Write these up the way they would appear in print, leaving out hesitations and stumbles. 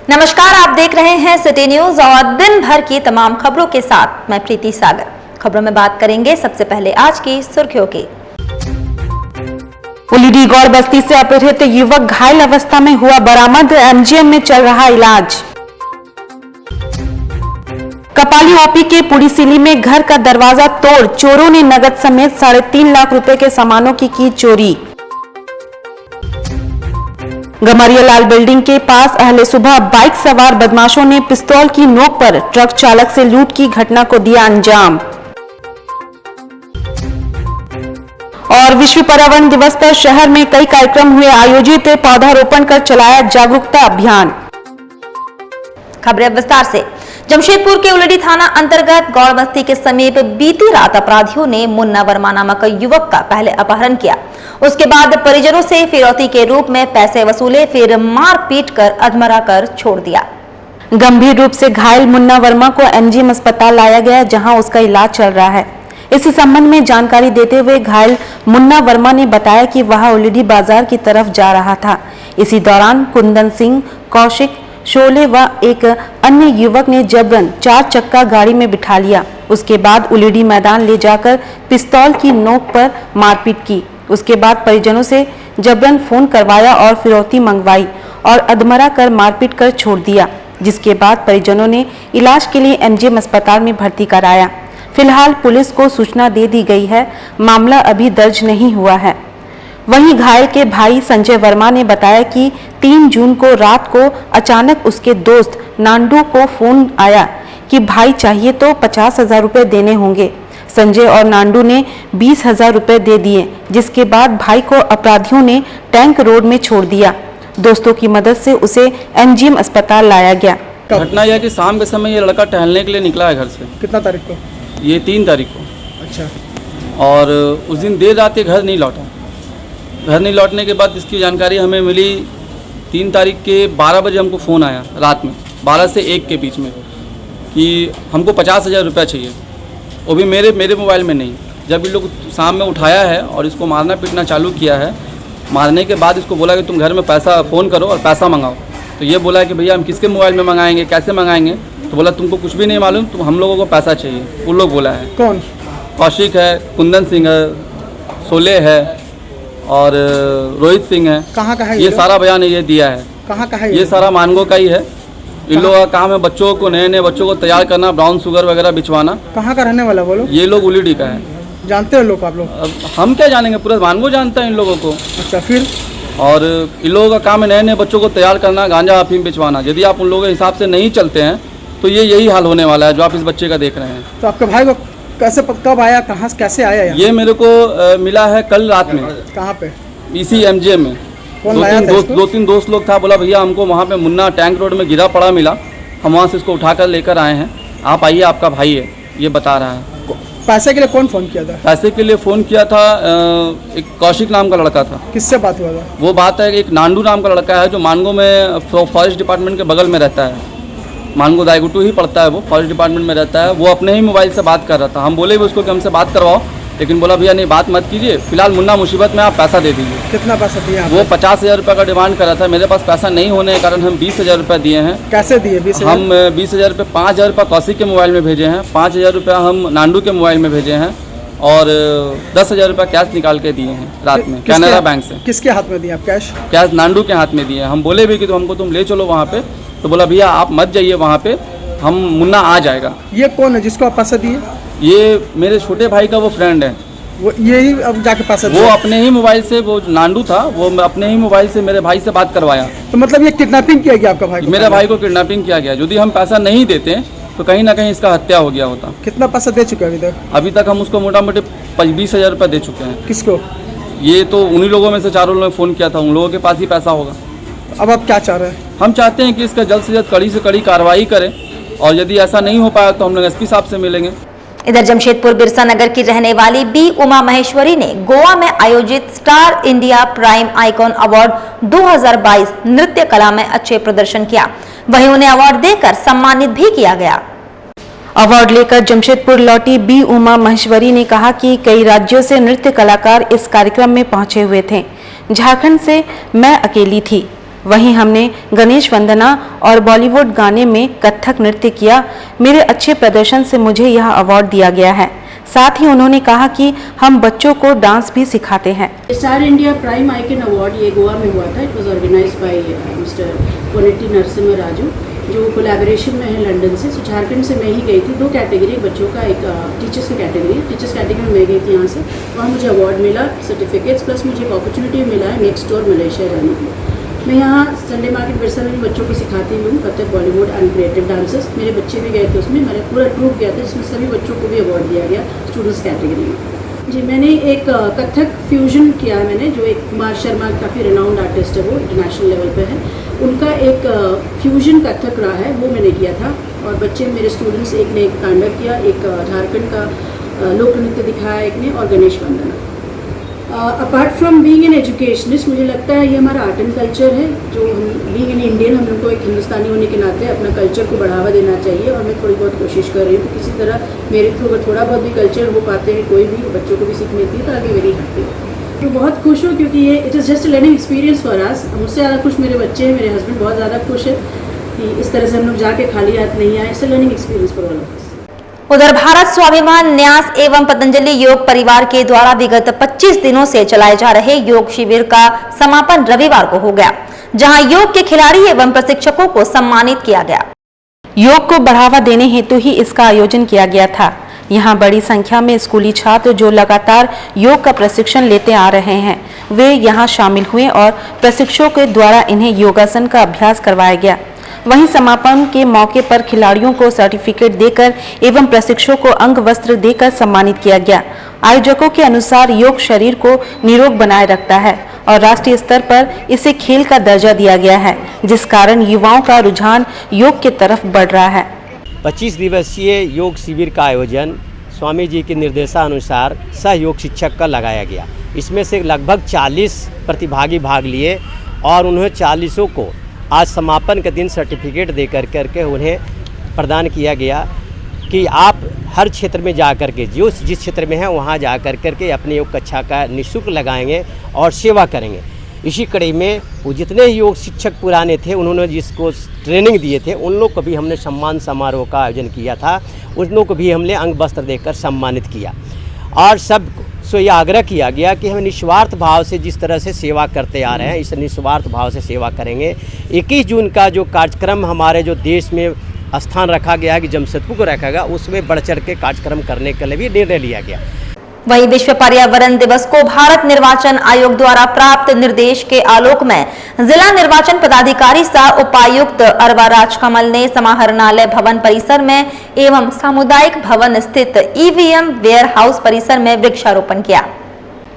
नमस्कार, आप देख रहे हैं सिटी न्यूज और दिन भर की तमाम खबरों के साथ मैं प्रीति सागर। खबरों में बात करेंगे सबसे पहले आज की सुर्खियों की। उलीडी गौड़ बस्ती से अपहृत युवक घायल अवस्था में हुआ बरामद, एमजीएम में चल रहा इलाज। कपाली ओपी के पुड़ीसिली में घर का दरवाजा तोड़ चोरों ने नगद समेत 3.5 लाख रुपए के सामानों की चोरी। गमरियालाल बिल्डिंग के पास अहले सुबह बाइक सवार बदमाशों ने पिस्तौल की नोक पर ट्रक चालक से लूट की घटना को दिया अंजाम। और विश्व पर्यावरण दिवस पर शहर में कई कार्यक्रम हुए आयोजित, पौधारोपण कर चलाया जागरूकता अभियान। खबरें विस्तार से। जमशेदपुर के उलीडी थाना अंतर्गत गौड़ बस्ती के समीप बीती रात अपराधियों ने मुन्ना वर्मा नामक युवक का पहले अपहरण किया, उसके बाद परिजनों से फिरौती के रूप में पैसे वसूले, फिर मारपीट कर अधमरा कर छोड़ दिया। गंभीर रूप से घायल मुन्ना वर्मा को एमजीएम अस्पताल लाया गया, जहां उसका इलाज चल रहा है। इस संबंध में जानकारी देते हुए घायल मुन्ना वर्मा ने बताया कि वह उलीडी बाजार की तरफ जा रहा था। इसी दौरान कुंदन सिंह, कौशिक, शोले व एक अन्य युवक ने जबरन 4 चक्का गाड़ी में बिठा लिया। उसके बाद उलीडी मैदान ले जाकर पिस्तौल की नोक पर मारपीट की। उसके बाद परिजनों से जबरन फोन करवाया और फिरौती मंगवाई और अधमरा कर मारपीट कर छोड़ दिया, जिसके बाद परिजनों ने इलाज के लिए एमजीएम अस्पताल में भर्ती कराया। फिलहाल पुलिस को सूचना दे दी गई है, मामला अभी दर्ज नहीं हुआ है। वहीं घायल के भाई संजय वर्मा ने बताया कि 3 जून को रात को अचानक उसके दोस्त नांडू को फोन आया कि भाई चाहिए तो 50,000 रुपए देने होंगे। संजय और नांडू ने 20,000 रुपए दे दिए, जिसके बाद भाई को अपराधियों ने टैंक रोड में छोड़ दिया। दोस्तों की मदद से उसे एमजीएम अस्पताल लाया गया। घटना यह कि शाम के समय ये लड़का टहलने के लिए निकला है घर से। कितना तारीख को? ये 3 तारीख को। अच्छा। और उस दिन देर रात ये घर नहीं लौटा। घर नहीं लौटने के बाद इसकी जानकारी हमें मिली 3 तारीख के 12 बजे हमको फ़ोन आया, रात में 12 से 1 के बीच में, कि हमको 50,000 रुपया चाहिए, वो भी मेरे मोबाइल में नहीं। जब ये लोग शाम में उठाया है और इसको मारना पीटना चालू किया है, मारने के बाद इसको बोला कि तुम घर में पैसा फ़ोन करो और पैसा मंगाओ। तो ये बोला कि भैया हम किसके मोबाइल में मंगाएंगे, कैसे मंगाएंगे? तो बोला तुमको कुछ भी नहीं मालूम, तुम हम लोगों को पैसा चाहिए। वो लोग बोला है। कौन? कौशिक है, कुंदन सिंह है, सोले है और रोहित सिंह है। कहाँ का है ये सारा बयान ये दिया है। कहाँ का है ये सारा मानगो का ही है। इन लोगों का काम है बच्चों को, नए बच्चों को तैयार करना, ब्राउन शुगर वगैरह बिछवाना। कहाँ का रहने वाला बोलो? ये लोग उलीडी का है। जानते हो लोग आप लोग? अब हम क्या जानेंगे, पूरा मानगो जानता है इन लोगों को। अच्छा, फिर? और इन लोगों का काम है नए बच्चों को तैयार करना, गांजा अफीम बिछवाना। यदि आप उन लोगों के हिसाब से नहीं चलते हैं तो ये यही हाल होने वाला है जो आप इस बच्चे का देख रहे हैं। तो आपके भाई को कैसे, कब आया, कहाँ कैसे आया यहाँ? ये मेरे को मिला है कल रात में। कहाँ पे? इसी एमजीएम में। कौन लाया था इसको? 2-3 दोस्त लोग था। बोला भैया हमको वहाँ पे मुन्ना टैंक रोड में गिरा पड़ा मिला, हम वहाँ से इसको उठाकर लेकर आए हैं, आप आइए, आपका भाई है, ये बता रहा है। पैसे के लिए कौन फ़ोन किया था? पैसे के लिए फ़ोन किया था एक कौशिक नाम का लड़का था। किससे बात हुआ था? वो बात है कि एक नांडू नाम का लड़का है जो मानगो में फॉरेस्ट डिपार्टमेंट के बगल में रहता है। मानगो दाईगुटू ही पड़ता है, वो फॉरेस्ट डिपार्टमेंट में रहता है। वो अपने ही मोबाइल से बात कर रहा था। हम बोले भी उसको कि हमसे बात करवाओ, लेकिन बोला भैया नहीं, बात मत कीजिए, फिलहाल मुन्ना मुसीबत में, आप पैसा दे दीजिए। कितना पैसा दिया? वो 50,000 रुपये का डिमांड कर रहा था। मेरे पास पैसा नहीं होने के कारण हम 20,000 रुपये दिए हैं। कैसे दिए? 20,000? हम 20,000 रुपये, 5,000 रुपये कौशिक के मोबाइल में भेजे हैं, 5,000 रुपये हम नांडू के मोबाइल में भेजे हैं और 10,000 रुपये कैश निकाल के दिए हैं रात में कैनरा बैंक से। किसके हाथ में दिए आप कैश? कैश नांडू के हाथ में दिए हैं। हम बोले भी कि तो हमको तुम ले चलो वहाँ पे, तो बोला भैया आप मत जाइए वहाँ पे, हम मुन्ना आ जाएगा। ये कौन है जिसको आप पैसा दिए? ये मेरे छोटे भाई का वो फ्रेंड है। वो यही अब जाके पैसा वो अपने ही मोबाइल से, वो नांडू था, वो अपने ही मोबाइल से मेरे भाई से बात करवाया। तो मतलब ये किडनैपिंग किया गया आपका भाई को? मेरे भाई को किडनैपिंग किया गया। यदि हम पैसा नहीं देते तो कहीं ना कहीं इसका हत्या हो गया होता। कितना पैसा दे चुके हैं अभी तक? अभी तक हम उसको मोटा मोटी 20,000 रुपये दे चुके हैं। किसको? ये तो उन्हीं लोगों में से 4 लोगों ने फ़ोन किया था, उन लोगों के पास ही पैसा होगा। अब आप क्या चाह रहे हैं? हम चाहते हैं कि इसका जल्द से जल्द कड़ी से कड़ी कार्रवाई करें और यदि ऐसा नहीं हो पाया तो हम लोग एसपी साहब से मिलेंगे। इधर जमशेदपुर बिरसा नगर की रहने वाली बी उमा महेश्वरी ने गोवा में आयोजित star India prime icon award 2022 नृत्य कला में अच्छे प्रदर्शन किया। वहीं उन्हें अवार्ड देकर सम्मानित भी किया गया। अवार्ड लेकर जमशेदपुर लौटी बी उमा महेश्वरी ने कहा कि कई राज्यों से नृत्य कलाकार इस कार्यक्रम में पहुंचे हुए थे। झारखंड से मैं अकेली थी। वहीं हमने गणेश वंदना और बॉलीवुड गाने में कथक नृत्य किया। मेरे अच्छे प्रदर्शन से मुझे यह अवार्ड दिया गया है। साथ ही उन्होंने कहा कि हम बच्चों को डांस भी सिखाते हैं। Star India Prime Icon Award ये गोवा में हुआ था। It was organised by mister Koneti Narasimha Raju, जो कोलैबोरेशन में है लंदन से। तो झारखंड से मैं ही गई थी। 2 कैटेगरी, बच्चों का, एक टीचर्स की कैटेगरी। टीचर्स कैटेगरी में मैं गई थी यहाँ से। वहाँ मुझे अवार्ड मिला, सर्टिफिकेट्स, प्लस मुझे एक अपॉर्चुनिटी मिला है नेक्स्ट डोर मलेशिया जाने के लिए। मैं यहाँ संडे मार्केट बिरसा में बच्चों को सिखाती हूँ Kathak, Bollywood and creative dances. मेरे बच्चे भी गए थे उसमें, मेरा पूरा ग्रुप गया था, जिसमें सभी बच्चों को भी अवार्ड दिया गया स्टूडेंट्स कैटेगरी में। जी, मैंने एक कथक फ्यूजन किया है मैंने, जो एक कुमार शर्मा काफ़ी रिनाउंड आर्टिस्ट है, वो इंटरनेशनल लेवल पे है, उनका एक फ्यूजन कथक रहा है, वो मैंने किया था। और बच्चे मेरे स्टूडेंट्स, एक ने एक तांडव किया, एक झारखंड का लोक नृत्य दिखाया एक ने, और गणेश वंदना। Apart from being an educationist, मुझे लगता है ये हमारा आर्ट एंड कल्चर है, जो हम बीइंग एन इंडियन, हम लोग को एक हिंदुस्तानी होने के नाते अपना कल्चर को बढ़ावा देना चाहिए। और मैं थोड़ी बहुत कोशिश कर रही हूँ कि किसी तरह मेरे थ्रू अगर थोड़ा बहुत भी कल्चर हो पाते हैं, कोई भी बच्चों को भी सीख मिलती है, तो आगे वेरी हैप्पी। तो बहुत खुश हूँ, क्योंकि ये it is just learning experience for us. मुझसे ज़्यादा खुश मेरे बच्चे हैं, मेरे हस्बैंड बहुत ज़्यादा खुश है कि इस तरह से हम लोग जाके खाली हाथ नहीं आए। It's a learning experience for all of us. उधर भारत स्वाभिमान न्यास एवं पतंजलि योग परिवार के द्वारा विगत 25 दिनों से चलाए जा रहे योग शिविर का समापन रविवार को हो गया, जहां योग के खिलाड़ी एवं प्रशिक्षकों को सम्मानित किया गया। योग को बढ़ावा देने हेतु ही इसका आयोजन किया गया था। यहाँ बड़ी संख्या में स्कूली छात्र जो लगातार योग का प्रशिक्षण लेते आ रहे हैं, वे यहाँ शामिल हुए और प्रशिक्षकों के द्वारा इन्हें योगासन का अभ्यास करवाया गया। वहीं समापन के मौके पर खिलाड़ियों को सर्टिफिकेट देकर एवं प्रशिक्षकों को अंग वस्त्र देकर सम्मानित किया गया। आयोजकों के अनुसार योग शरीर को निरोग बनाए रखता है और राष्ट्रीय स्तर पर इसे खेल का दर्जा दिया गया है, जिस कारण युवाओं का रुझान योग की तरफ बढ़ रहा है। 25 दिवसीय योग शिविर का आयोजन स्वामी जी के निर्देशानुसार सहयोग शिक्षक का लगाया गया। इसमें से लगभग 40 प्रतिभागी भाग लिए और उन्हें 40 को आज समापन के दिन सर्टिफिकेट दे करके उन्हें प्रदान किया गया कि आप हर क्षेत्र में जा कर के जिस क्षेत्र में है वहाँ जा कर के अपनी योग कक्षा का निःशुल्क लगाएंगे और सेवा करेंगे। इसी कड़ी में वो जितने योग शिक्षक पुराने थे, उन्होंने जिसको ट्रेनिंग दिए थे, उन लोग को भी हमने सम्मान समारोह का आयोजन किया था। उन लोग को भी हमने अंग वस्त्र देकर सम्मानित किया और सब सो ये आग्रह किया गया कि हम निस्वार्थ भाव से जिस तरह से सेवा करते आ रहे हैं, इस निस्वार्थ भाव से सेवा करेंगे। 21 जून का जो कार्यक्रम हमारे जो देश में स्थान रखा गया है कि जमशेदपुर को रखा गया, उसमें बढ़ चढ़ के कार्यक्रम करने के लिए भी निर्णय लिया गया। वहीं विश्व पर्यावरण दिवस को भारत निर्वाचन आयोग द्वारा प्राप्त निर्देश के आलोक में जिला निर्वाचन पदाधिकारी सह उपायुक्त अरवा राजकमल ने समाहरणालय भवन परिसर में एवं सामुदायिक भवन स्थित ईवीएम वेयर हाउस परिसर में वृक्षारोपण किया।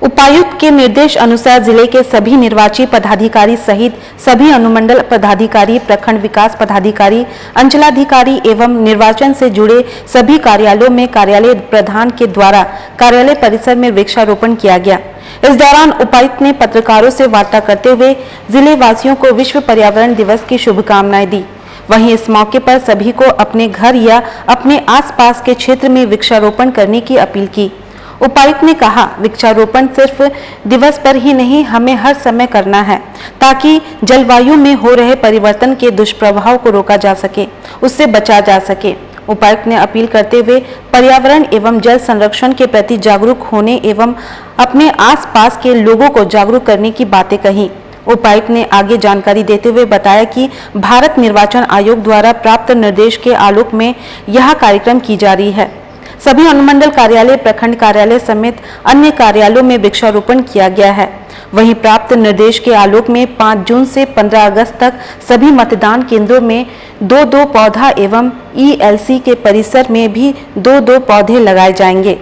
उपायुक्त के निर्देश अनुसार जिले के सभी निर्वाची पदाधिकारी सहित सभी अनुमंडल पदाधिकारी, प्रखंड विकास पदाधिकारी, अंचलाधिकारी एवं निर्वाचन से जुड़े सभी कार्यालयों में कार्यालय प्रधान के द्वारा कार्यालय परिसर में वृक्षारोपण किया गया। इस दौरान उपायुक्त ने पत्रकारों से वार्ता करते हुए जिले वासियों को विश्व पर्यावरण दिवस की शुभकामनाएं दी। वहीं इस मौके पर सभी को अपने घर या अपने आसपास के क्षेत्र में वृक्षारोपण करने की अपील की। उपायुक्त ने कहा, वृक्षारोपण सिर्फ दिवस पर ही नहीं, हमें हर समय करना है ताकि जलवायु में हो रहे परिवर्तन के दुष्प्रभाव को रोका जा सके, उससे बचा जा सके। उपायुक्त ने अपील करते हुए पर्यावरण एवं जल संरक्षण के प्रति जागरूक होने एवं अपने आसपास के लोगों को जागरूक करने की बातें कही। उपायुक्त ने आगे जानकारी देते हुए बताया कि भारत निर्वाचन आयोग द्वारा प्राप्त निर्देश के आलोक में यह कार्यक्रम की जा रही है। सभी अनुमंडल कार्यालय, प्रखंड कार्यालय समेत अन्य कार्यालयों में वृक्षारोपण किया गया है। वहीं प्राप्त निर्देश के आलोक में 5 जून से 15 अगस्त तक सभी मतदान केंद्रों में 2-2 पौधा एवं ईएलसी के परिसर में भी 2-2 पौधे लगाए जाएंगे।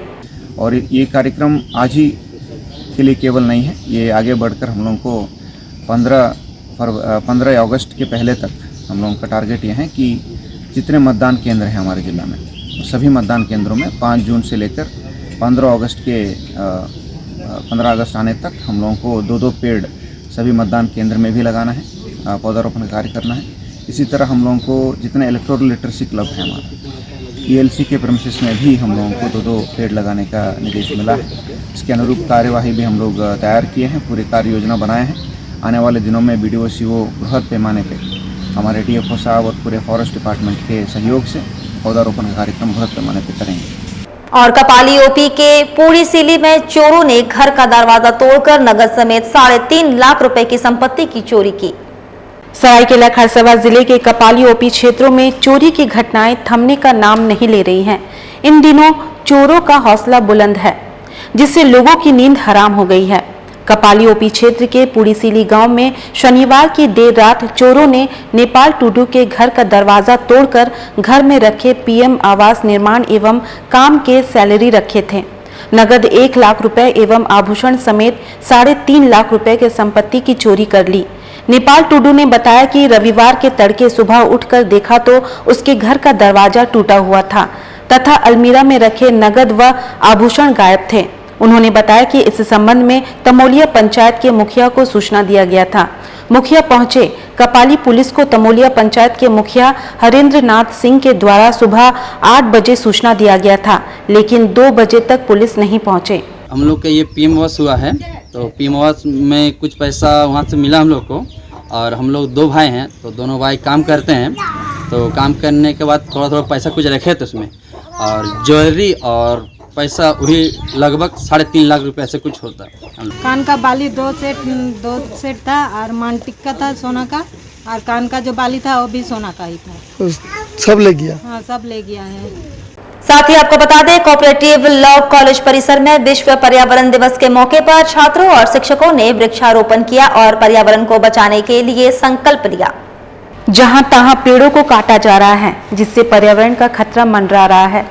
और ये कार्यक्रम आज ही के लिए केवल नहीं है, ये आगे बढ़कर हम लोगों को 15 अगस्त के पहले तक हम लोगों का टारगेट ये है कि जितने मतदान केंद्र हैं हमारे जिला में, सभी मतदान केंद्रों में 5 जून से लेकर 15 अगस्त आने तक हम लोगों को 2-2 पेड़ सभी मतदान केंद्र में भी लगाना है, पौधारोपण कार्य करना है। इसी तरह हम लोगों को जितने इलेक्ट्रोल लिटरेसी क्लब हैं हमारे, ईएलसी के प्रेमिसेस में भी हम लोगों को 2-2 पेड़ लगाने का निर्देश मिला है। इसके अनुरूप कार्यवाही भी हम लोग तैयार किए हैं, पूरी कार्य योजना बनाए हैं आने वाले दिनों में BDO CO बृहद पैमाने पे हमारे DFO साहब और पूरे फॉरेस्ट डिपार्टमेंट के सहयोग से पौधारोपण का कार्यक्रम बृहद पैमाने पे करेंगे। और कपाली OP के पूरी सीली में चोरों ने घर का दरवाजा तोड़कर नगद समेत 3.5 लाख रुपए की संपत्ति की चोरी की। सरायकेला खरसावां जिले के कपाली OP क्षेत्रों में चोरी की घटनाएं थमने का नाम नहीं ले रही हैं। इन दिनों चोरों का हौसला बुलंद है, जिससे लोगों की नींद हराम हो गई है। कपाली OP क्षेत्र के पुड़ीसीली गांव में शनिवार की देर रात चोरों ने नेपाल टुडू के घर का दरवाजा तोड़कर घर में रखे PM आवास निर्माण एवं काम के सैलरी रखे थे। नगद 1 लाख रुपए एवं आभूषण समेत 3.5 लाख रुपए के संपत्ति की चोरी कर ली। नेपाल टुडू ने बताया कि रविवार के तड़के सुबह उठकर देखा तो उसके घर का दरवाजा टूटा हुआ था तथा अलमीरा में रखे नगद व आभूषण गायब थे। उन्होंने बताया कि इस संबंध में तमोलिया पंचायत के मुखिया को सूचना दिया गया था। मुखिया पहुंचे। कपाली पुलिस को तमोलिया पंचायत के मुखिया हरेंद्र नाथ सिंह के द्वारा सुबह 8 बजे सूचना दिया गया था, लेकिन 2 बजे तक पुलिस नहीं पहुंचे। हम लोग का ये PM आवास हुआ है, तो PM आवास में कुछ पैसा वहाँ से मिला हम लोग को, और हम लोग 2 भाई हैं, तो दोनों भाई काम करते हैं। तो काम करने के बाद थोड़ा पैसा कुछ रखे थे उसमें, और ज्वेलरी और पैसा वही लगभग 3.5 लाख रुपए से कुछ होता है। कान का बाली 2 सेट था, और मान टिक्का था सोना का, और कान का जो बाली था वो भी सोना का ही था। सब ले गया? हाँ, सब ले गया है। साथ ही आपको बता दें, कोऑपरेटिव लॉ कॉलेज परिसर में विश्व पर्यावरण दिवस के मौके पर छात्रों और शिक्षकों ने वृक्षारोपण किया और पर्यावरण को बचाने के लिए संकल्प लिया। जहां तहां पेड़ों को काटा जा रहा है, जिससे पर्यावरण का खतरा मंडरा रहा है,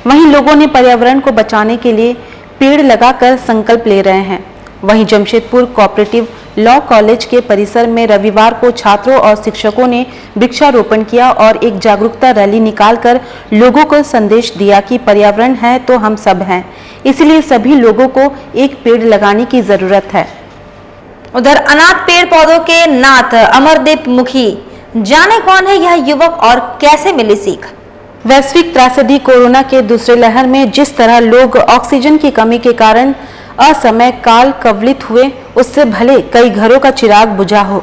वहीं लोगों ने पर्यावरण को बचाने के लिए पेड़ लगाकर संकल्प ले रहे हैं। वहीं जमशेदपुर कोऑपरेटिव लॉ कॉलेज के परिसर में रविवार को छात्रों और शिक्षकों ने वृक्षारोपण किया और एक जागरूकता रैली निकालकर लोगों को संदेश दिया कि पर्यावरण है तो हम सब हैं, इसलिए सभी लोगों को एक पेड़ लगाने की जरूरत है। उधर अनाथ पेड़ पौधों के नाथ अमरदीप मुखी, जाने कौन है यह युवक और कैसे मिली सीख। वैश्विक त्रासदी कोरोना के दूसरे लहर में जिस तरह लोग ऑक्सीजन की कमी के कारण असमय काल कवलित हुए, उससे भले कई घरों का चिराग बुझा हो,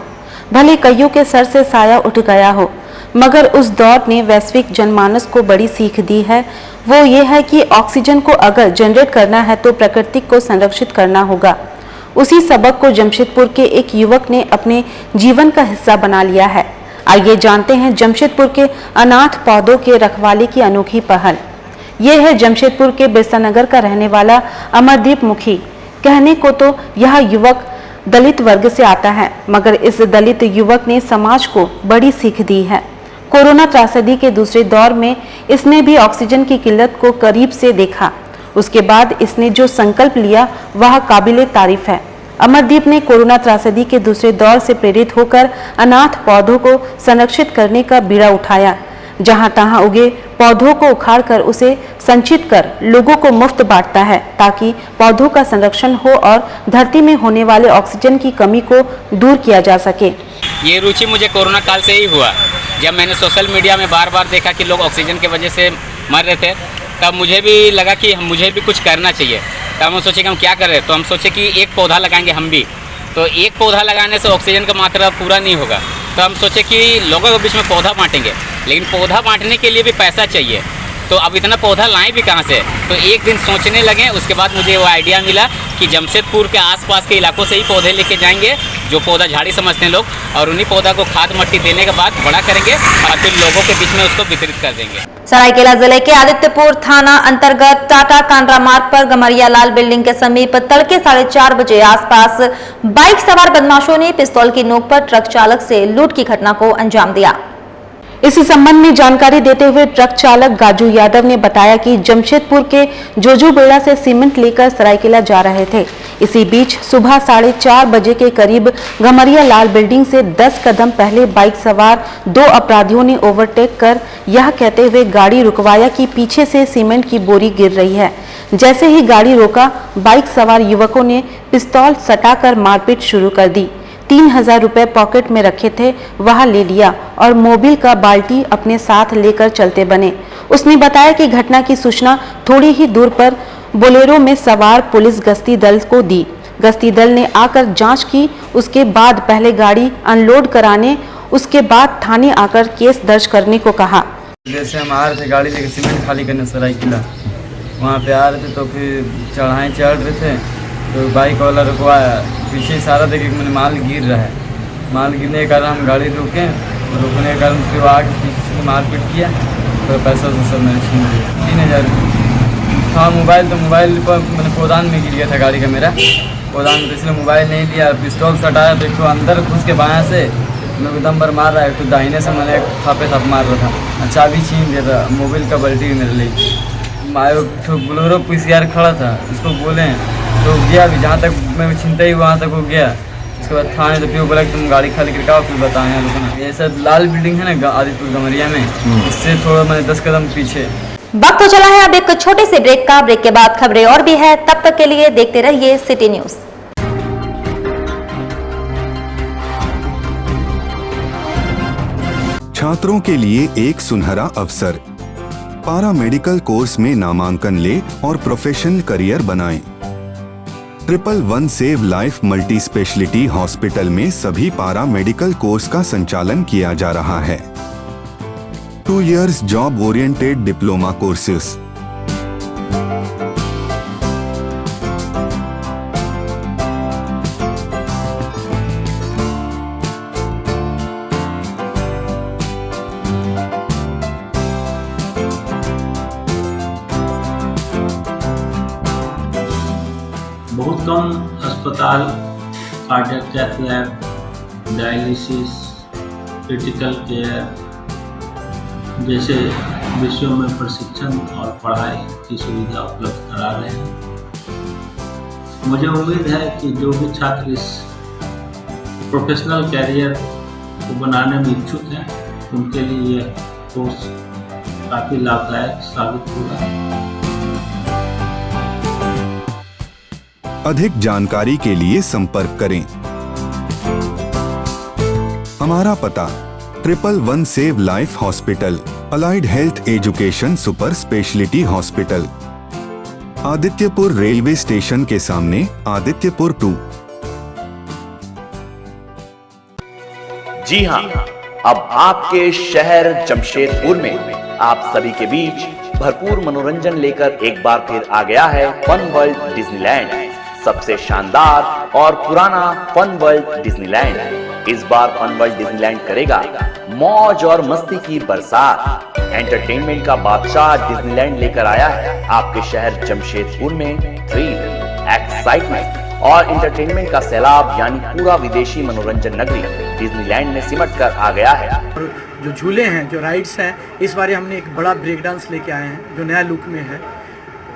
भले कईयों के सर से साया उठ गया हो, मगर उस दौर ने वैश्विक जनमानस को बड़ी सीख दी है। वो ये है कि ऑक्सीजन को अगर जनरेट करना है तो प्रकृति को संरक्षित करना होगा। उसी सबक को जमशेदपुर के एक युवक ने अपने जीवन का हिस्सा बना लिया है। आइए जानते हैं जमशेदपुर के अनाथ पौधों के रखवाली की अनोखी पहल। ये है जमशेदपुर के बिरसानगर का रहने वाला अमरदीप मुखी। कहने को तो यह युवक दलित वर्ग से आता है, मगर इस दलित युवक ने समाज को बड़ी सीख दी है। कोरोना त्रासदी के दूसरे दौर में इसने भी ऑक्सीजन की किल्लत को करीब से देखा। उसके बाद इसने जो संकल्प लिया वह काबिले तारीफ है। अमरदीप ने कोरोना त्रासदी के दूसरे दौर से प्रेरित होकर अनाथ पौधों को संरक्षित करने का बीड़ा उठाया। जहां तहां उगे पौधों को उखाड़कर उसे संचित कर लोगों को मुफ्त बांटता है, ताकि पौधों का संरक्षण हो और धरती में होने वाले ऑक्सीजन की कमी को दूर किया जा सके। ये रुचि मुझे कोरोना काल से ही हुआ। जब मैंने सोशल मीडिया में बार बार देखा कि लोग ऑक्सीजन की वजह से मर रहे थे, तब मुझे भी लगा कि मुझे भी कुछ करना चाहिए। तब हम सोचे कि हम क्या कर रहे हैं, तो हम सोचे कि एक पौधा लगाएंगे हम भी। तो एक पौधा लगाने से ऑक्सीजन का मात्रा पूरा नहीं होगा, तो हम सोचे कि लोगों के बीच में पौधा बांटेंगे, लेकिन पौधा बांटने के लिए भी पैसा चाहिए। तो अब इतना पौधा लाएं भी कहाँ से। तो एक दिन सोचने लगे, उसके बाद मुझे वो आइडिया मिला कि जमशेदपुर के आसपास के इलाकों से ही पौधे लेके जाएंगे, जो पौधा झाड़ी समझते हैं लोग, और उन्हीं पौधा को खाद मट्टी देने के बाद बड़ा करेंगे और फिर लोगों के बीच में उसको वितरित कर देंगे। सरायकेला जिले के आदित्यपुर थाना अंतर्गत टाटा कांड्रा मार्ग पर गमरिया लाल बिल्डिंग के समीप तड़के 4:30 बजे आसपास बाइक सवार बदमाशों ने पिस्तौल की नोक पर ट्रक चालक से लूट की घटना को अंजाम दिया। इस संबंध में जानकारी देते हुए ट्रक चालक गाजू यादव ने बताया कि जमशेदपुर के जोजूबेड़ा से सीमेंट लेकर सरायकेला जा रहे थे। इसी बीच सुबह 4:30 बजे के करीब गमरिया लाल बिल्डिंग से 10 कदम पहले बाइक सवार 2 अपराधियों ने ओवरटेक कर यह कहते हुए गाड़ी रुकवाया कि पीछे से सीमेंट की बोरी गिर रही है। जैसे ही गाड़ी रोका, बाइक सवार युवकों ने पिस्तौल सटाकर मारपीट शुरू कर दी। 3000 रुपए पॉकेट में रखे थे वह ले लिया और मोबिल का बाल्टी अपने साथ लेकर चलते बने। उसने बताया कि घटना की सूचना थोड़ी ही दूर पर बोलेरो में सवार पुलिस गश्ती दल को दी। गश्ती दल ने आकर जांच की। उसके बाद पहले गाड़ी अनलोड कराने, उसके बाद थाने आकर केस दर्ज करने को कहा। जैसे हम आ रहे थे गाड़ी लेके सीमेंट खाली करने सरायकिला, वहाँ पे आ रहे थे तो फिर चढ़ रहे थे तो बाइक वाला रुकवाया, पीछे इशारा देखे मैंने माल गिर रहा है। माल गिरने के कारण हम गाड़ी रुके, रुकने के कारण फिर आगे पीछे से मारपीट किया तो पैसा सब मैंने छीन लिया 3000 रुपये। हाँ मोबाइल पर मैंने गोदाम में गिर गया था गाड़ी का मेरा, गोदाम में, तो इसलिए मोबाइल नहीं लिया। पिस्तौल सटाया तो एक अंदर घुस के बाएँ से मैं एकदम भर मार रहा है, तो दाहिने से मैंने थापे मार रहा था, चाबी छीन दिया था, मोबाइल का बल्टी मेरे लिए। बोलेरो PCR खड़ा था, उसको बोले तो गया भी, जहाँ तक मैं छीनता ही वहाँ तक वो गया। उसके बाद थाने तो फिर बोला कि तुम गाड़ी खाली करके आओ, फिर बताएं रुकना। ये सब लाल बिल्डिंग है ना आदिपुर गमरिया में, इससे थोड़ा मैंने 10 कदम पीछे। वक्त तो चला है अब एक छोटे से ब्रेक का। ब्रेक के बाद खबरें और भी है, तब तक के लिए देखते रहिए सिटी न्यूज। छात्रों के लिए एक सुनहरा अवसर, पारा मेडिकल कोर्स में नामांकन ले और प्रोफेशनल करियर बनाएं। 111 save life multi speciality hospital में सभी पारा मेडिकल कोर्स का संचालन किया जा रहा है। 2 years job oriented diploma courses, बहुत कम अस्पताल cardiac cath lab, dialysis, critical care जैसे विषयों में प्रशिक्षण और पढ़ाई की सुविधा उपलब्ध करा रहे हैं। मुझे उम्मीद है कि जो भी छात्र इस प्रोफेशनल कैरियर को बनाने में इच्छुक हैं, उनके लिए यह कोर्स काफ़ी लाभदायक साबित होगा। अधिक जानकारी के लिए संपर्क करें। हमारा पता 111 save life hospital, allied health education super speciality hospital, Adityapur railway station के सामने, आदित्यपुर 2। जी हां, अब आपके शहर जमशेदपुर में आप सभी के बीच भरपूर मनोरंजन लेकर एक बार फिर आ गया है फन वर्ल्ड डिज्नीलैंड। सबसे शानदार और पुराना फन वर्ल्ड डिज्नीलैंड इस बार फन वर्ल्ड डिज्नीलैंड करेगा मौज और मस्ती की बरसात। एंटरटेनमेंट का बादशाह डिज्नीलैंड लेकर आया है आपके शहर जमशेदपुर में थ्रिल, एक्साइटमेंट और एंटरटेनमेंट का सैलाब, यानी पूरा विदेशी मनोरंजन नगरी डिज्नीलैंड में सिमट कर आ गया है। जो झूले हैं, जो राइड्स हैं, इस बार हमने एक बड़ा ब्रेक डांस लेके आए हैं जो नया लुक में है।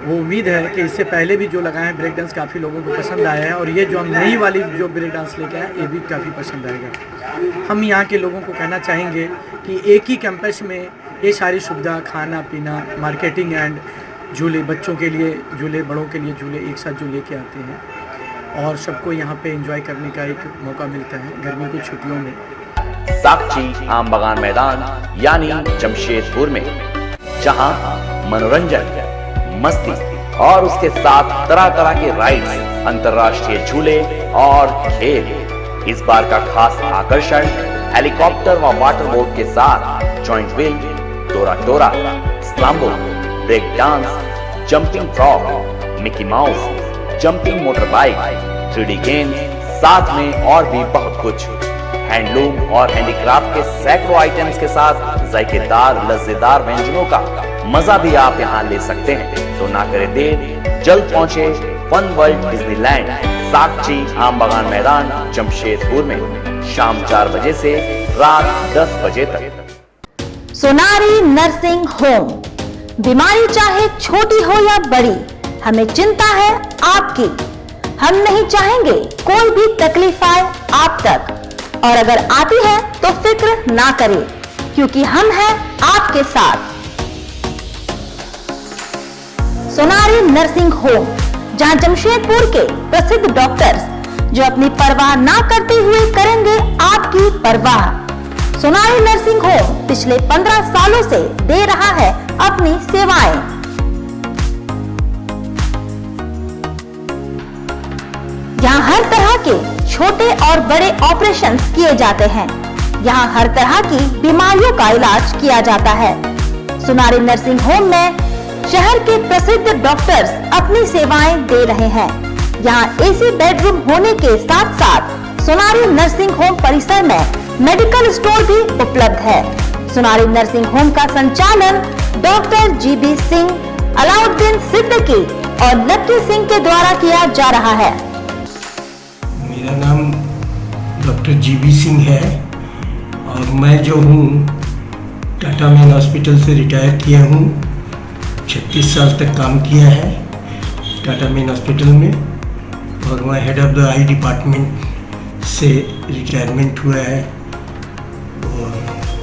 वो उम्मीद है कि इससे पहले भी जो लगाए हैं ब्रेक डांस काफ़ी लोगों को पसंद आया है, और ये जो हम नई वाली जो ब्रेक डांस लेके आए ये भी काफ़ी पसंद आएगा। हम यहाँ के लोगों को कहना चाहेंगे कि एक ही कैंपस में ये सारी सुविधा, खाना पीना, मार्केटिंग एंड झूले, बच्चों के लिए झूले, बड़ों के लिए झूले एक साथ जो लेके आते हैं, और सबको यहाँ पे एंजॉय करने का एक मौका मिलता है गर्मियों की छुट्टियों में। साक्षी आम बगान मैदान यानी जमशेदपुर में, जहां मनोरंजन, मस्ती और उसके साथ तरह तरह के राइड्स, अंतर्राष्ट्रीय झूले और खेल। इस बार का खास आकर्षण हेलीकॉप्टर व वाटर बोट के साथ जॉइंट व्हील, टोरा टोरा, स्लाम्बो, break dance, jumping frog, Mickey Mouse, jumping motor bike, 3D game, साथ में और भी बहुत कुछ। हैंडलूम और हैंडीक्राफ्ट के सैकड़ों आइटम्स के साथ जायकेदार लज्जेदार व्यंजनों का मजा भी आप यहाँ ले सकते हैं। तो ना करें देर, जल्द पहुंचे फन वर्ल्ड डिज्नीलैंड, साक्षी आम बगान मैदान जमशेदपुर में, शाम 4 बजे से रात 10 बजे तक। सोनारी नर्सिंग होम, बीमारी चाहे छोटी हो या बड़ी, हमें चिंता है आपकी। हम नहीं चाहेंगे कोई भी तकलीफ आए आप तक, और अगर आती है तो फिक्र ना करें, क्योंकि हम हैं आपके साथ। सोनारी नर्सिंग होम, जहां जमशेदपुर के प्रसिद्ध डॉक्टर्स जो अपनी परवाह ना करते हुए करेंगे आपकी परवाह। सोनारी नर्सिंग होम पिछले 15 सालों से दे रहा है अपनी सेवाएं। यहाँ हर तरह के छोटे और बड़े ऑपरेशंस किए जाते हैं। यहाँ हर तरह की बीमारियों का इलाज किया जाता है। सोनारी नर्सिंग होम में शहर के प्रसिद्ध डॉक्टर्स अपनी सेवाएं दे रहे हैं। यहाँ एसी बेडरूम होने के साथ साथ सोनारी नर्सिंग होम परिसर में मेडिकल स्टोर भी उपलब्ध है। सोनारी नर्सिंग होम का संचालन डॉक्टर GB सिंह, अलाउद्दीन सिद्दीकी और लक्की सिंह के द्वारा किया जा रहा है। मेरा नाम डॉक्टर GB सिंह है और मैं जो हूँ टाटा मेन हॉस्पिटल से रिटायर किया हूँ। 36 साल तक काम किया है टाटा मेन हॉस्पिटल में और मैं head of the I department से रिटायरमेंट हुआ है। और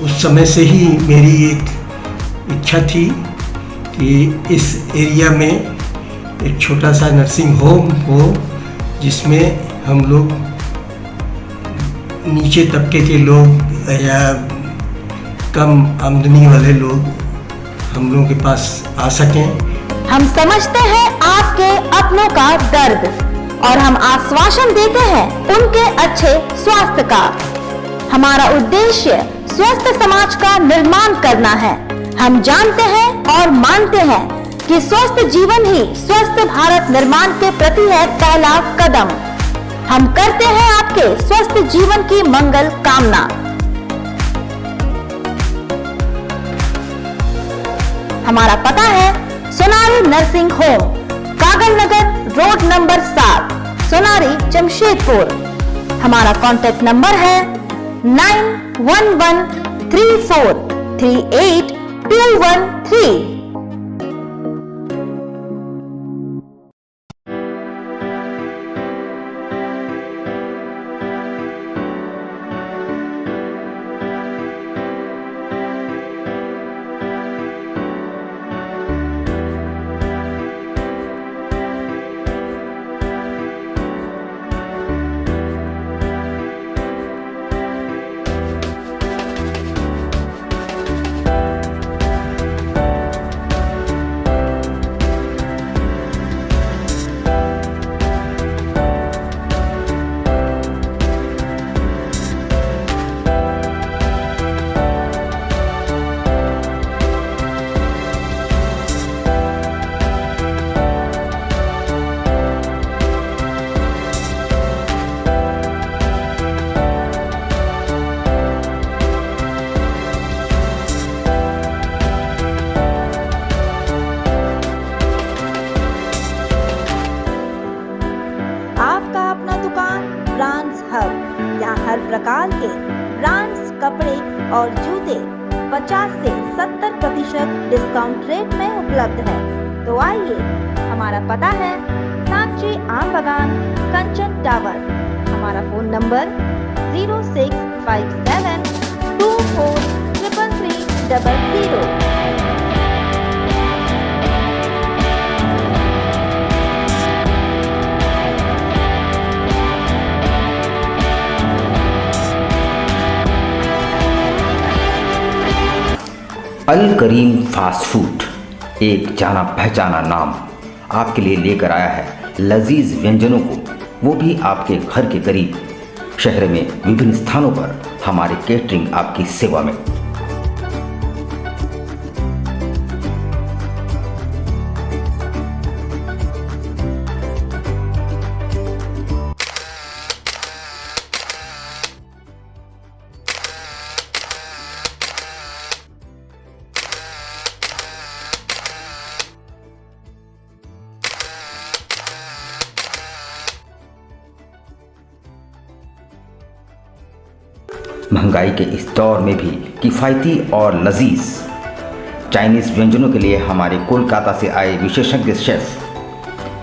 उस समय से ही मेरी एक इच्छा थी कि इस एरिया में एक छोटा सा नर्सिंग होम हो जिसमें हम लोग नीचे तबके के लोग या कम आमदनी वाले लोग हम लोगों के पास आ सकें। हम समझते हैं आपके अपनों का दर्द और हम आश्वासन देते हैं उनके अच्छे स्वास्थ्य का। हमारा उद्देश्य स्वस्थ समाज का निर्माण करना है। हम जानते हैं और मानते हैं कि स्वस्थ जीवन ही स्वस्थ भारत निर्माण के प्रति है पहला कदम। हम करते हैं आपके स्वस्थ जीवन की मंगल कामना। हमारा पता है सोनारी नर्सिंग होम, कागल नगर रोड नंबर 7, सोनारी जमशेदपुर। हमारा कॉन्टेक्ट नंबर है 9113438213। हर प्रकार के ब्रांड्स कपड़े और जूते 50 से 70% डिस्काउंट रेट में उपलब्ध है। तो आइए, हमारा पता है साक्षी आम बागान, कंचन टावर। हमारा फोन नंबर 0657243300। अल करीम फास्ट फूड एक जाना पहचाना नाम आपके लिए लेकर आया है लजीज व्यंजनों को, वो भी आपके घर के करीब। शहर में विभिन्न स्थानों पर हमारे केटरिंग आपकी सेवा में। महंगाई के इस दौर में भी किफ़ायती और लजीज चाइनीज़ व्यंजनों के लिए हमारे कोलकाता से आए विशेषज्ञ शेफ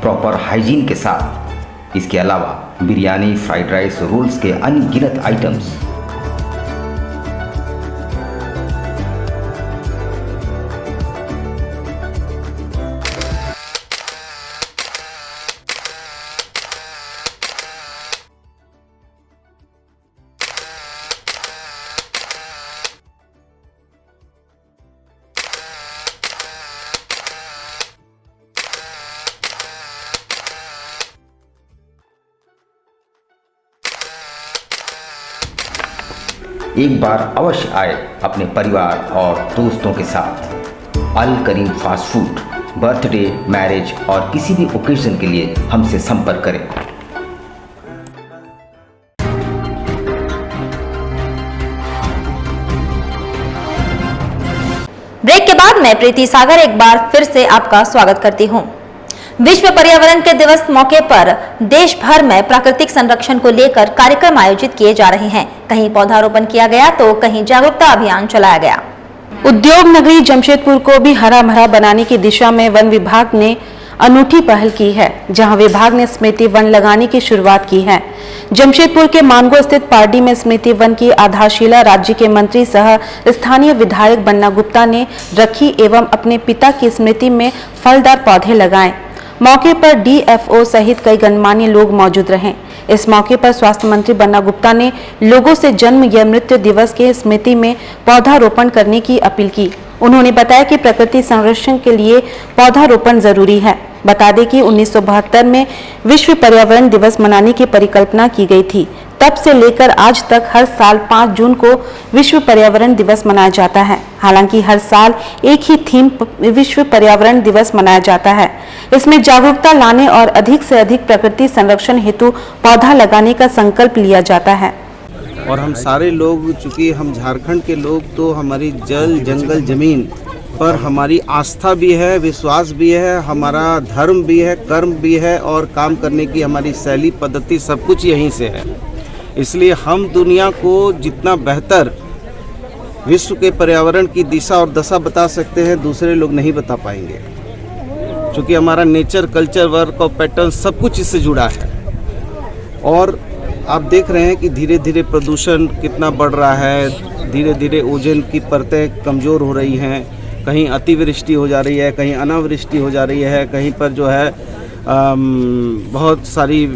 प्रॉपर हाइजीन के साथ, इसके अलावा बिरयानी, फ्राइड राइस, रोल्स के अनगिनत आइटम्स। एक बार अवश्य आए अपने परिवार और दोस्तों के साथ। अल करीम फास्ट फूड, बर्थडे, मैरिज और किसी भी ओकेजन के लिए हमसे संपर्क करें। ब्रेक के बाद मैं प्रीति सागर एक बार फिर से आपका स्वागत करती हूं। विश्व पर्यावरण के दिवस मौके पर देश भर में प्राकृतिक संरक्षण को लेकर कार्यक्रम आयोजित किए जा रहे हैं। कहीं पौधारोपण किया गया तो कहीं जागरूकता अभियान चलाया गया। उद्योग नगरी जमशेदपुर को भी हरा भरा बनाने की दिशा में वन विभाग ने अनूठी पहल की है, जहां विभाग ने स्मृति वन लगाने की शुरुआत की है। जमशेदपुर के मानगो स्थित पार्डी में स्मृति वन की आधारशिला राज्य के मंत्री सह स्थानीय विधायक बन्ना गुप्ता ने रखी एवं अपने पिता की स्मृति में फलदार पौधे लगाए। मौके पर डीएफओ सहित कई गणमान्य लोग मौजूद रहे। इस मौके पर स्वास्थ्य मंत्री बन्ना गुप्ता ने लोगों से जन्म या मृत्यु दिवस के स्मृति में पौधारोपण करने की अपील की। उन्होंने बताया कि प्रकृति संरक्षण के लिए पौधारोपण जरूरी है। बता दें कि 1972 में विश्व पर्यावरण दिवस मनाने की परिकल्पना की गई थी। तब से लेकर आज तक हर साल 5 जून को विश्व पर्यावरण दिवस मनाया जाता है। हालांकि हर साल एक ही थीम विश्व पर्यावरण दिवस मनाया जाता है। इसमें जागरूकता लाने और अधिक से अधिक प्रकृति संरक्षण हेतु पौधा लगाने का संकल्प लिया जाता है। और हम सारे लोग, चूँकि हम झारखंड के लोग, तो हमारी जल, जंगल, ज़मीन पर हमारी आस्था भी है, विश्वास भी है, हमारा धर्म भी है, कर्म भी है और काम करने की हमारी शैली, पद्धति सब कुछ यहीं से है। इसलिए हम दुनिया को जितना बेहतर विश्व के पर्यावरण की दिशा और दशा बता सकते हैं, दूसरे लोग नहीं बता पाएंगे, क्योंकि हमारा नेचर, कल्चर, वर्क और पैटर्न सब कुछ इससे जुड़ा है। और आप देख रहे हैं कि धीरे धीरे प्रदूषण कितना बढ़ रहा है, धीरे धीरे ओजोन की परतें कमज़ोर हो रही हैं, कहीं अतिवृष्टि हो जा रही है, कहीं अनावृष्टि हो जा रही है, कहीं पर जो है बहुत सारी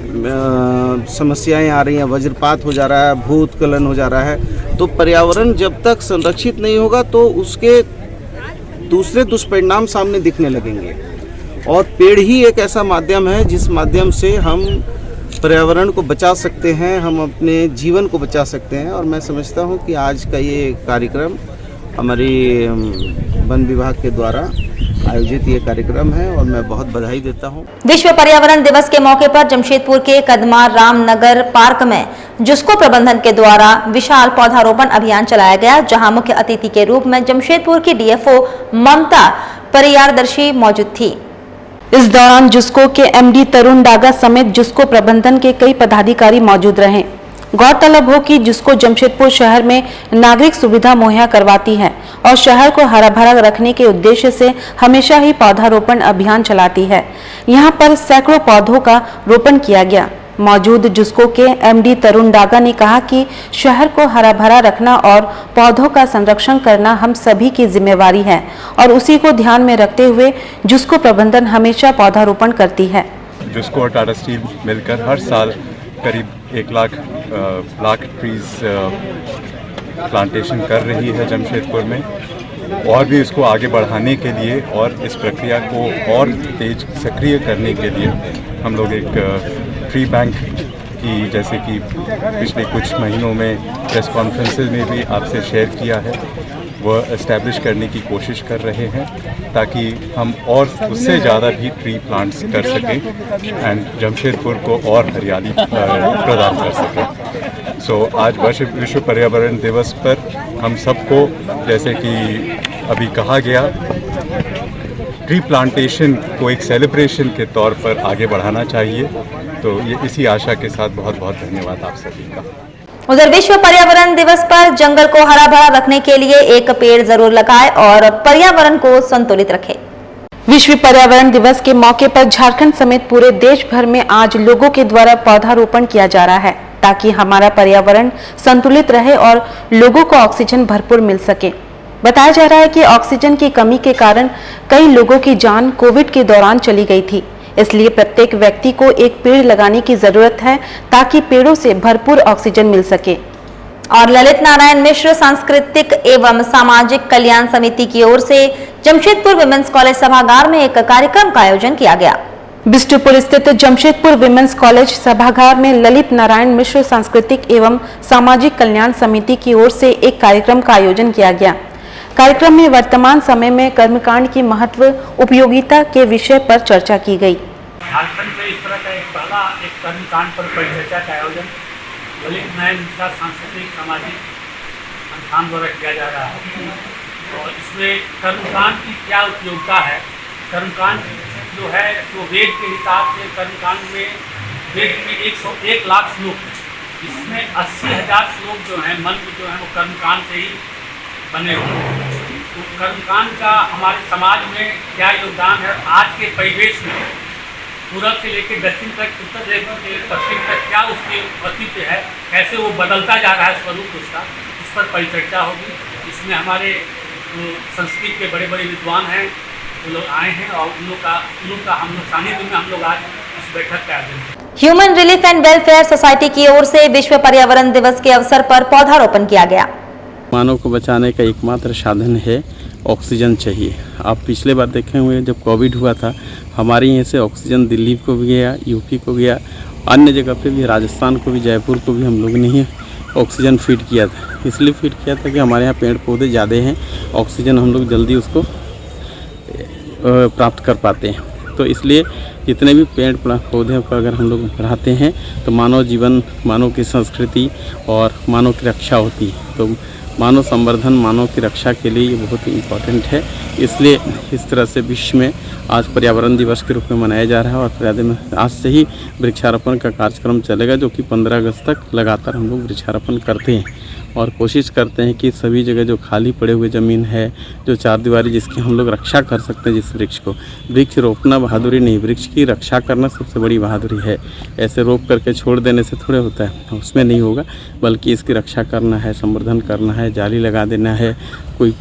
समस्याएं आ रही हैं, वज्रपात हो जा रहा है, भूस्खलन हो जा रहा है। तो पर्यावरण जब तक संरक्षित नहीं होगा तो उसके दूसरे दुष्परिणाम सामने दिखने लगेंगे। और पेड़ ही एक ऐसा माध्यम है जिस माध्यम से हम पर्यावरण को बचा सकते हैं, हम अपने जीवन को बचा सकते हैं। और मैं समझता हूँ कि आज का ये कार्यक्रम हमारी वन विभाग के द्वारा आयोजित ये कार्यक्रम है और मैं बहुत बधाई देता हूँ। विश्व पर्यावरण दिवस के मौके पर जमशेदपुर के कदमार रामनगर पार्क में जुस्को प्रबंधन के द्वारा विशाल पौधारोपण अभियान चलाया गया, जहां मुख्य अतिथि के रूप में जमशेदपुर की डीएफओ ममता परियारदर्शी मौजूद थी। इस दौरान जुस्को के एमडी तरुण डागा समेत जुस्को प्रबंधन के कई पदाधिकारी मौजूद रहे। गौरतलब हो कि जुस्को जमशेदपुर शहर में नागरिक सुविधा मुहैया करवाती है और शहर को हरा भरा रखने के उद्देश्य से हमेशा ही पौधारोपण अभियान चलाती है। यहाँ पर सैकड़ों पौधों का रोपण किया गया। मौजूद जुस्को के एमडी तरुण डागा ने कहा कि शहर को हरा भरा रखना और पौधों का संरक्षण करना हम सभी की जिम्मेवारी है और उसी को ध्यान में रखते हुए जुस्को प्रबंधन हमेशा पौधारोपण करती है। जुस्को और टाटा स्टील मिलकर हर साल करीब 1 लाख ट्रीज प्लांटेशन कर रही है जमशेदपुर में, और भी इसको आगे बढ़ाने के लिए और इस प्रक्रिया को और तेज सक्रिय करने के लिए हम लोग एक ट्री बैंक की, जैसे कि पिछले कुछ महीनों में प्रेस कॉन्फ्रेंसेज में भी आपसे शेयर किया है, वह एस्टैब्लिश करने की कोशिश कर रहे हैं ताकि हम और उससे ज़्यादा भी ट्री प्लांट्स कर सकें एंड जमशेदपुर को और हरियाली प्रदान कर सकें। सो आज विश्व पर्यावरण दिवस पर हम सबको, जैसे कि अभी कहा गया, ट्री प्लांटेशन को एक सेलिब्रेशन के तौर पर आगे बढ़ाना चाहिए। तो ये इसी आशा के साथ बहुत बहुत धन्यवाद आप सभी का। उधर विश्व पर्यावरण दिवस पर जंगल को हरा भरा रखने के लिए एक पेड़ जरूर लगाएं और पर्यावरण को संतुलित रखें। विश्व पर्यावरण दिवस के मौके पर झारखंड समेत पूरे देश भर में आज लोगों के द्वारा पौधारोपण किया जा रहा है ताकि हमारा पर्यावरण संतुलित रहे और लोगों को ऑक्सीजन भरपूर मिल सके। बताया जा रहा है कि ऑक्सीजन की कमी के कारण कई लोगों की जान कोविड के दौरान चली गई थी, इसलिए प्रत्येक व्यक्ति को एक पेड़ लगाने की जरूरत है ताकि पेड़ों से भरपूर ऑक्सीजन मिल सके। और ललित नारायण मिश्र सांस्कृतिक एवं सामाजिक कल्याण समिति की ओर से जमशेदपुर विमेंस कॉलेज सभागार में एक कार्यक्रम का आयोजन किया गया। बिष्टुपुर स्थित जमशेदपुर विमेंस कॉलेज सभागार में ललित नारायण मिश्र सांस्कृतिक एवं सामाजिक कल्याण समिति की ओर से एक कार्यक्रम का आयोजन किया गया। कार्यक्रम में वर्तमान समय में कर्मकांड की महत्व उपयोगिता के विषय पर चर्चा की गई। झारखंड में इस तरह का एक पहला एक कर्मकांड पर परिचर्चा का आयोजन ललित नारायण मिश्र सांस्कृतिक सामाजिक संस्थान द्वारा किया जा रहा है और इसमें कर्मकांड की क्या उपयोगिता है। कर्मकांड जो है वो वेद के हिसाब से कर्मकांड में वेद में 101 लाख श्लोक है, इसमें 80,000 श्लोक जो हैं मंत्र जो हैं वो कर्मकांड से ही बने हुए हैं। तो कर्मकांड का हमारे समाज में क्या योगदान है, आज के परिवेश में पूरब से लेकर दक्षिण तक, उत्तर से लेकर पश्चिम तक क्या उसके अस्तित्व है, कैसे वो बदलता जा रहा है स्वरूप उसका, इस पर परिचर्चा होगी। इसमें हमारे संस्कृत के बड़े बड़े विद्वान हैं वो लोग आए हैं और उन लोग का हम लोग सानिध्य में हम लोग आज इस बैठक का आयोजन करें। Human relief and welfare society की ओर से विश्व पर्यावरण दिवस के अवसर पर पौधारोपण किया गया। मानव को बचाने का एकमात्र साधन है ऑक्सीजन चाहिए। आप पिछले बार देखे हुए जब कोविड हुआ था, हमारे यहाँ से ऑक्सीजन दिल्ली को भी गया, यूपी को गया, अन्य जगह पे भी, राजस्थान को भी, जयपुर को भी हम लोग ने ही ऑक्सीजन फीड किया था। इसलिए फीड किया था कि हमारे यहाँ पेड़ पौधे ज़्यादा हैं, ऑक्सीजन हम लोग जल्दी उसको प्राप्त कर पाते हैं। तो इसलिए जितने भी पेड़ पौधे को अगर हम लोग बढ़ाते हैं तो मानव जीवन, मानव की संस्कृति और मानव की रक्षा होती है। तो मानव संवर्धन, मानव की रक्षा के लिए ये बहुत ही इम्पोर्टेंट है। इसलिए इस तरह से विश्व में आज पर्यावरण दिवस के रूप में मनाया जा रहा है और आज से ही वृक्षारोपण का कार्यक्रम चलेगा, जो कि 15 अगस्त तक लगातार हम लोग वृक्षारोपण करते हैं और कोशिश करते हैं कि सभी जगह जो खाली पड़े हुए ज़मीन है, जो चारदीवारी जिसकी हम लोग रक्षा कर सकते हैं, जिस वृक्ष को, वृक्ष रोपना बहादुरी नहीं, वृक्ष की रक्षा करना सबसे बड़ी बहादुरी है। ऐसे रोप करके छोड़ देने से थोड़े होता है, उसमें नहीं होगा, बल्कि इसकी रक्षा करना है, संवर्धन करना है, जाली लगा देना है, कोई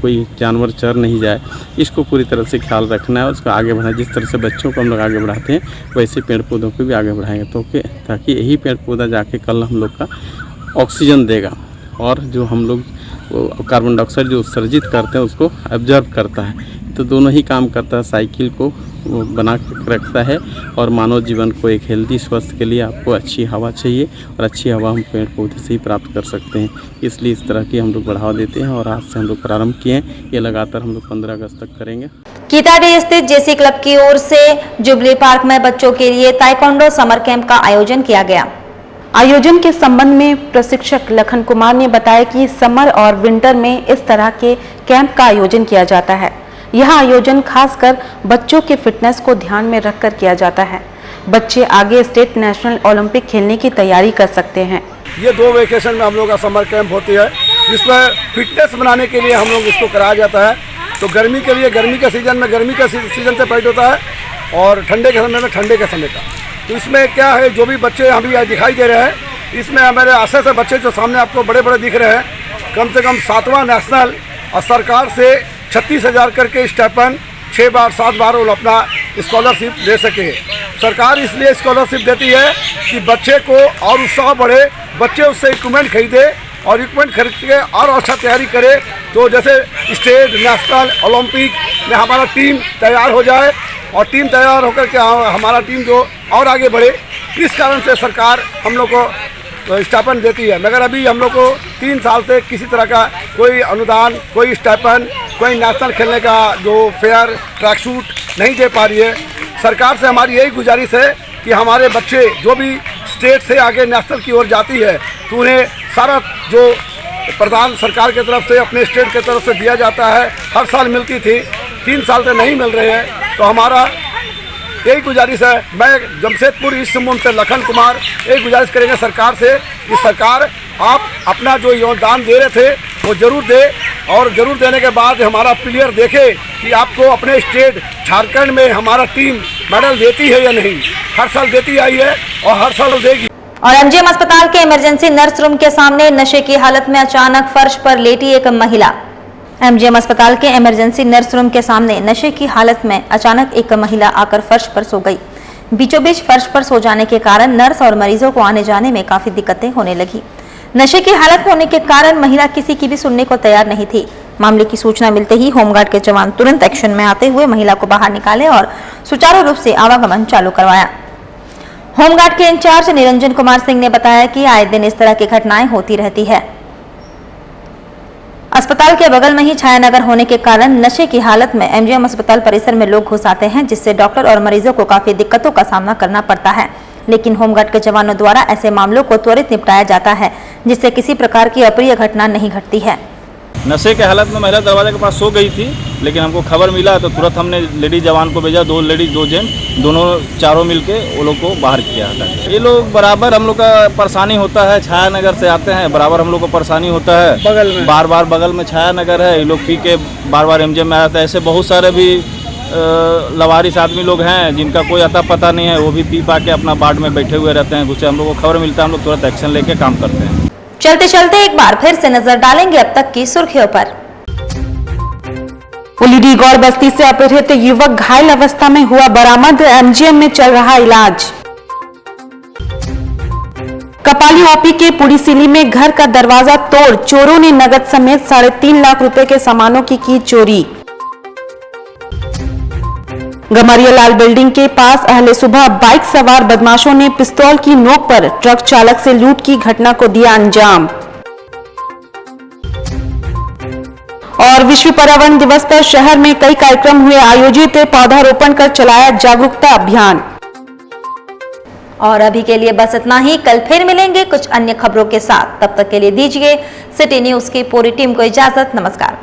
कोई जानवर चर नहीं जाए, इसको पूरी तरह से ख्याल रखना है, उसको आगे बढ़ाना। जिस तरह से बच्चों को हम लोग आगे बढ़ाते हैं वैसे पेड़ पौधों को भी आगे बढ़ाएंगे, तो ताकि यही पेड़ पौधा जाके कल हम लोग का ऑक्सीजन देगा और जो हम लोग कार्बन डाइऑक्साइड जो उत्सर्जित करते हैं उसको ऑब्जर्व करता है। तो दोनों ही काम करता है, साइकिल को बना के रखता है और मानव जीवन को एक हेल्दी स्वस्थ के लिए आपको अच्छी हवा चाहिए और अच्छी हवा हम पेड़ पौधे से ही प्राप्त कर सकते हैं। इसलिए इस तरह की हम लोग बढ़ावा देते हैं और आज से हम लोग प्रारंभ किए हैं। ये लगातार हम लोग 15 अगस्त तक करेंगे। कीताडी स्थित जेसी क्लब की ओर से जुबली पार्क में बच्चों के लिए ताइक्वांडो समर कैंप का आयोजन किया गया। आयोजन के संबंध में प्रशिक्षक लखन कुमार ने बताया कि समर और विंटर में इस तरह के कैंप का आयोजन किया जाता है। यह आयोजन खासकर बच्चों के फिटनेस को ध्यान में रखकर किया जाता है। बच्चे आगे स्टेट, नेशनल, ओलंपिक खेलने की तैयारी कर सकते हैं। ये 2 वेकेशन में हम लोग का समर कैंप होती है, जिसमें फिटनेस बनाने के लिए हम लोग इसको कराया जाता है। तो गर्मी के लिए गर्मी के सीजन में गर्मी के सीजन से फाइट होता है और ठंडे के समय में ठंडे के समय का। तो इसमें क्या है, जो भी बच्चे अभी दिखाई दे रहे हैं, इसमें हमारे आशा से बच्चे जो सामने आपको बड़े बड़े दिख रहे हैं, कम से कम 7वां नेशनल और सरकार से 36,000 करके स्टाइपेंड 6 बार 7 बार वो अपना स्कॉलरशिप दे सके। सरकार इसलिए स्कॉलरशिप देती है कि बच्चे को और उत्साह बढ़े, बच्चे उससे इक्विपमेंट खरीदे और इक्विपमेंट खरीद के और अच्छा तैयारी करे, तो जैसे स्टेट, नेशनल, ओलंपिक में हमारा टीम तैयार हो जाए और टीम तैयार होकर के हमारा टीम जो और आगे बढ़े। इस कारण से सरकार हम लोग को स्टाइपेंड देती है, मगर अभी हम लोग को 3 साल से किसी तरह का कोई अनुदान, कोई स्टाइपेंड, कोई नेशनल खेलने का जो फेयर ट्रैक सूट नहीं दे पा रही है। सरकार से हमारी यही गुजारिश है कि हमारे बच्चे जो भी स्टेट से आगे नेशनल की ओर जाती है तो उन्हें सारा जो प्रदान सरकार की तरफ से, अपने स्टेट की तरफ से दिया जाता है, हर साल मिलती थी, 3 साल से नहीं मिल रहे हैं। तो हमारा यही गुजारिश है, मैं जमशेदपुर ईस्ट सिंहभूम से लखन कुमार यही गुजारिश करेंगे सरकार से कि सरकार आप अपना जो योगदान दे रहे थे वो ज़रूर दे और ज़रूर देने के बाद हमारा प्लेयर देखे कि आपको अपने स्टेट झारखंड में हमारा टीम मेडल देती है या नहीं। हर साल देती आई है और हर साल देगी। और एमजीएम अस्पताल के इमरजेंसी नर्स रूम के सामने नशे की हालत में अचानक फर्श पर लेटी एक महिला। एमजीएम अस्पताल के इमरजेंसी नर्स रूम के सामने नशे की हालत में अचानक एक महिला आकर फर्श पर सो गई। बीचों बीच फर्श पर सो जाने के कारण नर्स और मरीजों को आने जाने में काफी दिक्कतें होने लगी। नशे की हालत में होने के कारण महिला किसी की भी सुनने को तैयार नहीं थी। मामले की सूचना मिलते ही होमगार्ड के जवान तुरंत एक्शन में आते हुए महिला को बाहर निकाले और सुचारू रूप से आवागमन चालू करवाया। होमगार्ड के इंचार्ज निरंजन कुमार सिंह ने बताया कि आए दिन इस तरह की घटनाएं होती रहती है। अस्पताल के बगल में ही छायानगर होने के कारण नशे की हालत में एमजीएम अस्पताल परिसर में लोग घुस आते हैं, जिससे डॉक्टर और मरीजों को काफी दिक्कतों का सामना करना पड़ता है। लेकिन होमगार्ड के जवानों द्वारा ऐसे मामलों को त्वरित निपटाया जाता है, जिससे किसी प्रकार की अप्रिय घटना नहीं घटती है। नशे के हालत में महिला दरवाजे के पास सो गई थी, लेकिन हमको खबर मिला तो तुरंत हमने लेडी जवान को भेजा, 2 लेडीज 2 जेंट, दोनों चारों मिलके वो लोग को बाहर किया था। ये लोग बराबर हम लोग का परेशानी होता है, छायानगर से आते हैं, बराबर हम लोग को परेशानी होता है, बगल में बार बार बगल में छायानगर है, ये लोग पी के बार बार एमजीएम में आते हैं। ऐसे बहुत सारे भी लवारिस आदमी लोग हैं जिनका कोई अता पता नहीं है, वो भी पी पा के अपना बाढ़ में बैठे हुए रहते हैं। गुस्से हम लोग को खबर मिलता है, हम लोग तुरंत एक्शन लेके काम करते हैं। चलते चलते एक बार फिर से नजर डालेंगे अब तक की सुर्खियों पर। उलिडी गौड़ बस्ती से अपहृत युवक घायल अवस्था में हुआ बरामद, एमजीएम में चल रहा इलाज। कपाली ओपी के पुड़ीसिली में घर का दरवाजा तोड़ चोरों ने नगद समेत 3.5 लाख रुपए के सामानों की चोरी। गमरियालाल बिल्डिंग के पास अहले सुबह बाइक सवार बदमाशों ने पिस्तौल की नोक पर ट्रक चालक से लूट की घटना को दिया अंजाम। और विश्व पर्यावरण दिवस पर शहर में कई कार्यक्रम हुए आयोजित, पौधारोपण कर चलाया जागरूकता अभियान। और अभी के लिए बस इतना ही। कल फिर मिलेंगे कुछ अन्य खबरों के साथ। तब तक के लिए दीजिए सिटी न्यूज की पूरी टीम को इजाजत। नमस्कार।